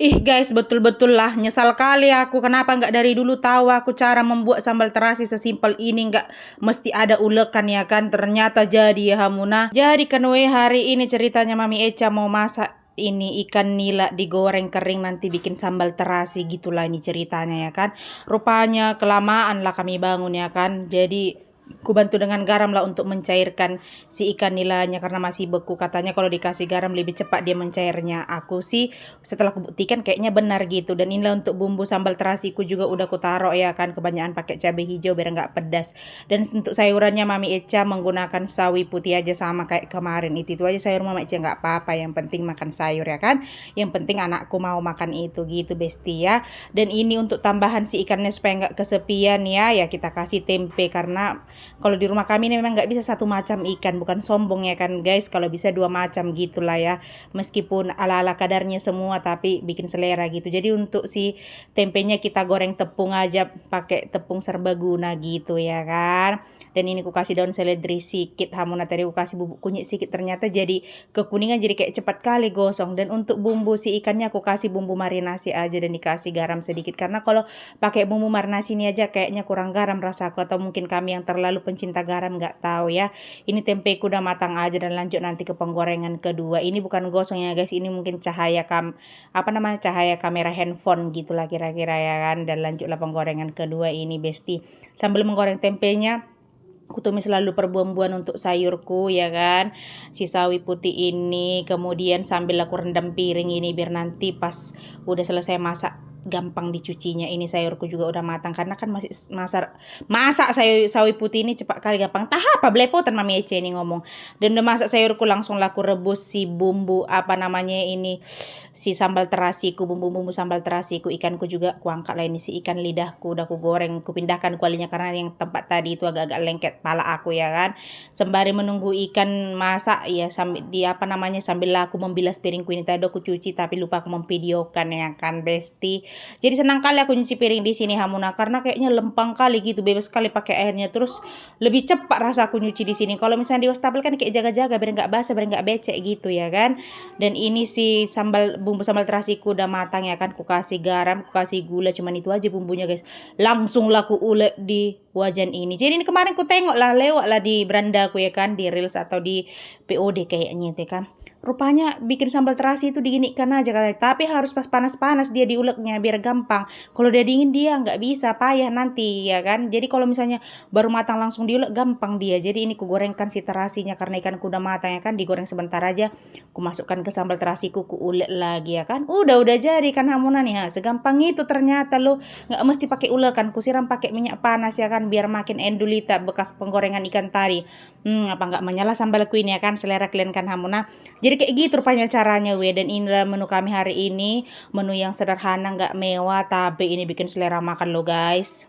Ih guys, betul-betul lah nyesal kali aku kenapa nggak dari dulu tahu aku cara membuat sambal terasi sesimpel ini, nggak mesti ada ulekan ya kan. Ternyata jadi ya Hamuna. Jadi kan hari ini ceritanya Mami Eca mau masak ini ikan nila digoreng kering nanti bikin sambal terasi gitulah ini ceritanya ya kan. Rupanya kelamaan lah kami bangun ya kan. Jadi ku bantu dengan garam lah untuk mencairkan si ikan nilanya karena masih beku. Katanya kalau dikasih garam lebih cepat dia mencairnya. Aku sih setelah kubuktikan kayaknya benar gitu. Dan inilah untuk bumbu sambal terasiku juga udah ku taruh ya kan, kebanyakan pakai cabai hijau biar nggak pedas. Dan untuk sayurannya Mami Eca menggunakan sawi putih aja sama kayak kemarin. Itu aja sayur Mami Eca, nggak apa-apa, yang penting makan sayur ya kan. Yang penting anakku mau makan itu gitu besti ya. Dan ini untuk tambahan si ikannya supaya nggak kesepian ya kita kasih tempe karena kalau di rumah kami ini memang nggak bisa satu macam ikan, bukan sombong ya kan guys, kalau bisa dua macam gitulah ya, meskipun ala-ala kadarnya semua tapi bikin selera gitu. Jadi untuk si tempenya kita goreng tepung aja pakai tepung serbaguna gitu ya kan. Dan ini ku kasih daun seledri sedikit, Hamuna tadi ku kasih bubuk kunyit sedikit, ternyata jadi kekuningan, jadi kayak cepat kali gosong. Dan untuk bumbu si ikannya aku kasih bumbu marinasi aja dan dikasih garam sedikit karena kalau pakai bumbu marinasi ini aja kayaknya kurang garam rasaku, atau mungkin kami yang terlalu pencinta garam nggak tahu ya. Ini tempeku udah matang aja dan lanjut nanti ke penggorengan kedua. Ini bukan gosong ya guys, ini mungkin cahaya kamera handphone gitulah kira-kira ya kan. Dan lanjutlah penggorengan kedua ini besti. Sambil menggoreng tempenya aku tumis selalu perbumbuan untuk sayurku ya kan, si sawi putih ini. Kemudian sambil aku rendam piring ini biar nanti pas udah selesai masak gampang dicucinya. Ini sayurku juga udah matang karena kan masih masak sawi putih ini cepat kali gampang. Tah apa belepotan Mami Ece ini ngomong. Dan udah masak sayurku langsung laku rebus si bumbu apa namanya ini, si sambal terasiku, bumbu-bumbu sambal terasiku. Ikanku juga kuangkat lah ini, si ikan lidahku udah ku goreng, ku pindahkan kualinya karena yang tempat tadi itu agak-agak lengket pala aku ya kan. Sembari menunggu ikan masak ya sambil di apa namanya, sambil aku membilas piringku ini. Tadi aku cuci tapi lupa aku memvideokan ya kan besti. Jadi senang kali aku nyuci piring di sini Hamuna karena kayaknya lempang kali gitu, bebas sekali pakai airnya. Terus lebih cepat rasa aku nyuci di sini. Kalau misalnya di wastafel kan kayak jaga-jaga biar nggak basah, biar nggak becek gitu ya kan. Dan ini si bumbu sambal terasiku udah matang ya kan. Ku kasih garam, ku kasih gula, cuman itu aja bumbunya guys. Langsung lah ku ulek di wajan ini. Jadi ini kemarin ku tengok lah, lewat lah di beranda aku ya kan, di reels atau di POD kayaknya itu kan. Rupanya bikin sambal terasi itu diginikan aja katanya. Tapi harus pas panas-panas dia diuleknya biar gampang. Kalau dia dingin dia nggak bisa, payah nanti ya kan. Jadi kalau misalnya baru matang langsung diulek gampang dia. Jadi ini kugorengkan si terasinya karena ikanku udah matang ya kan. Digoreng sebentar aja. Ku masukkan ke sambal terasiku, ku ulek lagi ya kan. Udah jadi kan Hamuna nih ha. Segampang itu ternyata lo. Nggak mesti pakai ulekan. Ku siram pakai minyak panas ya kan biar makin endulita bekas penggorengan ikan tadi. Apa nggak menyala sambalku ini ya kan. Selera kalian kan Hamuna. Jadi kayak gitu rupanya caranya we. Dan inilah menu kami hari ini. Menu yang sederhana, nggak mewah, tapi ini bikin selera makan lo guys.